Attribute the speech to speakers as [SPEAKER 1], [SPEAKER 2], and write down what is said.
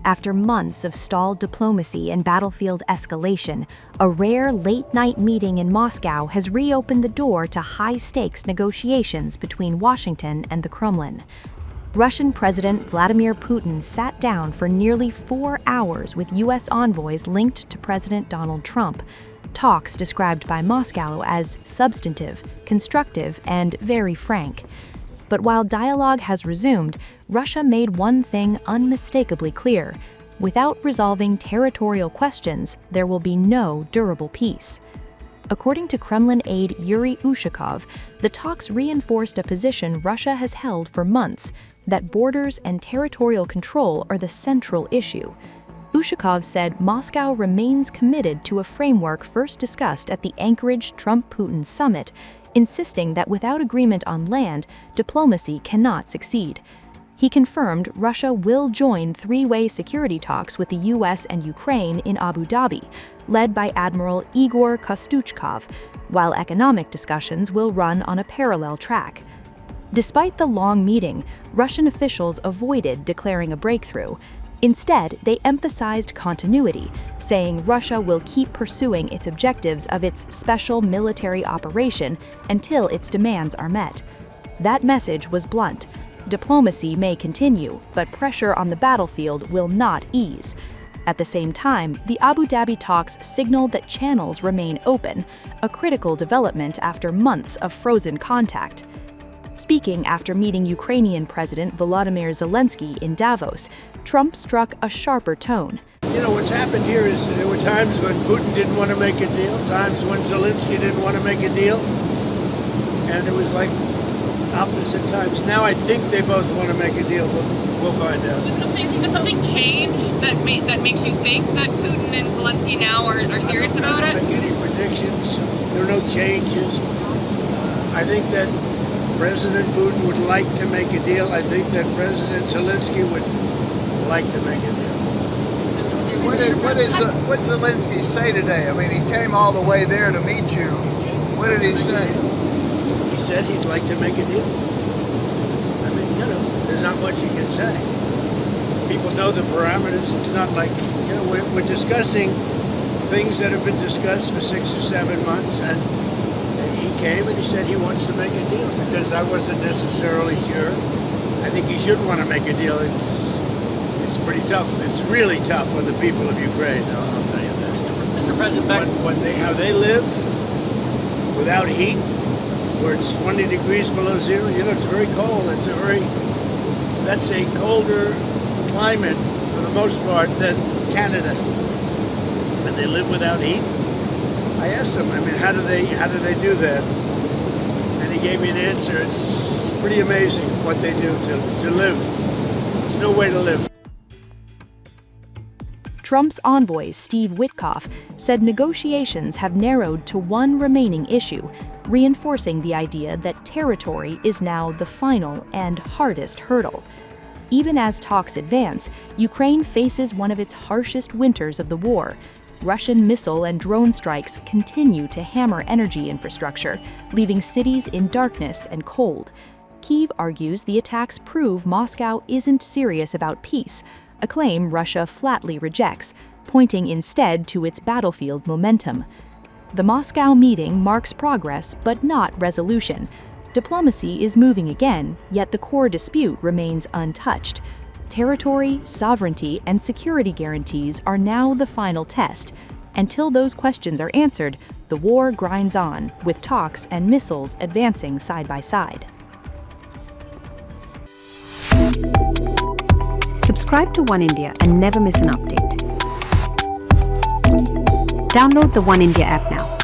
[SPEAKER 1] After months of stalled diplomacy and battlefield escalation, a rare late-night meeting in Moscow has reopened the door to high-stakes negotiations between Washington and the Kremlin. Russian President Vladimir Putin sat down for nearly 4 hours with U.S. envoys linked to President Donald Trump, talks described by Moscow as substantive, constructive, and very frank. But while dialogue has resumed, Russia made one thing unmistakably clear: without resolving territorial questions, there will be no durable peace. According to Kremlin aide Yuri Ushakov, the talks reinforced a position Russia has held for months, that borders and territorial control are the central issue. Ushakov said Moscow remains committed to a framework first discussed at the Anchorage Trump-Putin summit, insisting that without agreement on land, diplomacy cannot succeed. He confirmed Russia will join three-way security talks with the U.S. and Ukraine in Abu Dhabi, led by Admiral Igor Kostuchkov, while economic discussions will run on a parallel track. Despite the long meeting, Russian officials avoided declaring a breakthrough. Instead, they emphasized continuity, saying Russia will keep pursuing its objectives of its special military operation until its demands are met. That message was blunt. Diplomacy may continue, but pressure on the battlefield will not ease. At the same time, the Abu Dhabi talks signaled that channels remain open, a critical development after months of frozen contact. Speaking after meeting Ukrainian President Volodymyr Zelensky in Davos, Trump struck a sharper tone.
[SPEAKER 2] You know, what's happened here is there were times when Putin didn't want to make a deal, times when Zelensky didn't want to make a deal, and it was like opposite times. Now I think they both want to make a deal, but we'll find out.
[SPEAKER 3] Did something change that makes you think that Putin and Zelensky now are serious about it?
[SPEAKER 2] I don't make any predictions. There are no changes. I think that President Putin would like to make a deal. I think that President Zelensky would like to make a deal.
[SPEAKER 4] What did Zelensky say today? I mean, he came all the way there to meet you. What did he say?
[SPEAKER 2] He said he'd like to make a deal. I mean, you know, there's not much you can say. People know the parameters. It's not like, you know, we're discussing things that have been discussed for 6 or 7 months, and he came and he said he wants to make a deal, because I wasn't necessarily sure. I think he should want to make a deal. It's pretty tough. It's really tough for the people of Ukraine. I'll tell you that.
[SPEAKER 5] Mr. President,
[SPEAKER 2] how they live without heat, where it's 20 degrees below zero. You know, it's very cold. That's a colder climate for the most part than Canada, and they live without heat. I asked him, I mean, how do they do that? And he gave me an answer. It's pretty amazing what they do to live. There's no way to live.
[SPEAKER 1] Trump's envoy, Steve Witkoff, said negotiations have narrowed to one remaining issue, reinforcing the idea that territory is now the final and hardest hurdle. Even as talks advance, Ukraine faces one of its harshest winters of the war. Russian missile and drone strikes continue to hammer energy infrastructure, leaving cities in darkness and cold. Kyiv argues the attacks prove Moscow isn't serious about peace, a claim Russia flatly rejects, pointing instead to its battlefield momentum. The Moscow meeting marks progress but not resolution. Diplomacy is moving again, yet the core dispute remains untouched. Territory, sovereignty, and security guarantees are now the final test. Until those questions are answered, the war grinds on, with talks and missiles advancing side by side.
[SPEAKER 6] Subscribe to One India and never miss an update. Download the One India app now.